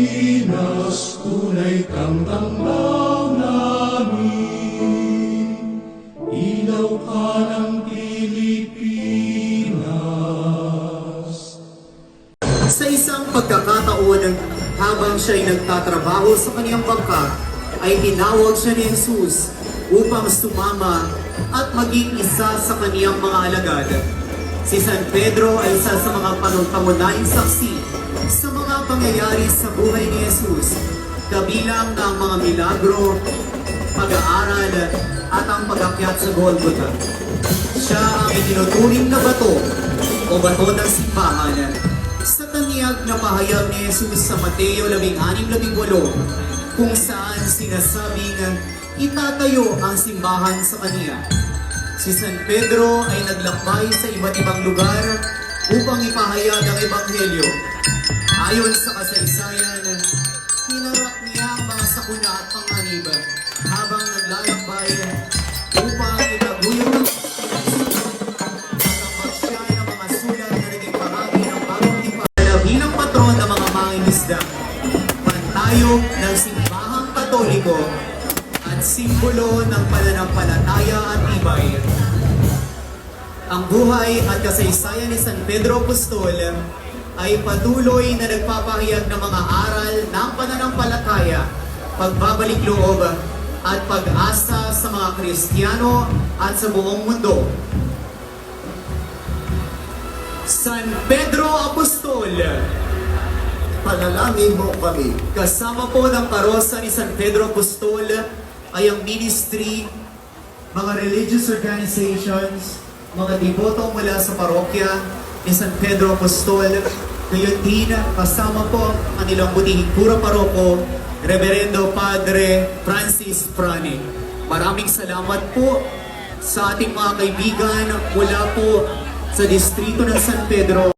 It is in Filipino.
Pilipinas, tunay kang tanglaw namin. Ilaw ka ng Pilipinas. Sa isang pagkakataon, habang siya'y nagtatrabaho sa kaniyang bangka, ay tinawag siya ni Jesus upang sumama at maging isa sa kaniyang mga alagad. Si San Pedro ay isa sa mga pangunahing saksi sa mga pangyayari sa buhay ni Jesus, kabilang ng mga milagro, pag-aaral, at ang pag-akyat sa Golgotha. Siya ang itinuturing na bato o bato ng simbahan sa taniyag na pahayag ni Jesus sa Mateo 16:18, kung saan sinasabing itatayo ang simbahan sa kaniya. Si San Pedro ay naglakbay sa iba't ibang lugar upang ipahayag ang Ebanghelyo. Ayon sa kasaysayan, hinarap niya ang mga sakuna at panganib habang naglalakbay upang itaguyod ang siya ng mga sulat na naging bahagi ng bagong tipan bilang patron ng mga mangingisda, pantayog ng simbahang Katoliko at simbolo ng pananampalataya at tibay. Ang buhay at kasaysayan ni San Pedro Apostol ay patuloy na nagpapahayag ng mga aral ng pananampalataya, pagbabalik loob at pag-asa sa mga Kristiyano at sa buong mundo. San Pedro Apostol, panalangin mo kami. kasama po ng parosa ni San Pedro Apostol ay ang ministry, mga religious organizations, mga deboto mula sa parokya ni San Pedro Apostol. Ngayon din, kasama po ang kanilang butihing pura paroko, Reverendo Padre Francis Prane. Maraming salamat po sa ating mga kaibigan mula po sa distrito ng San Pedro.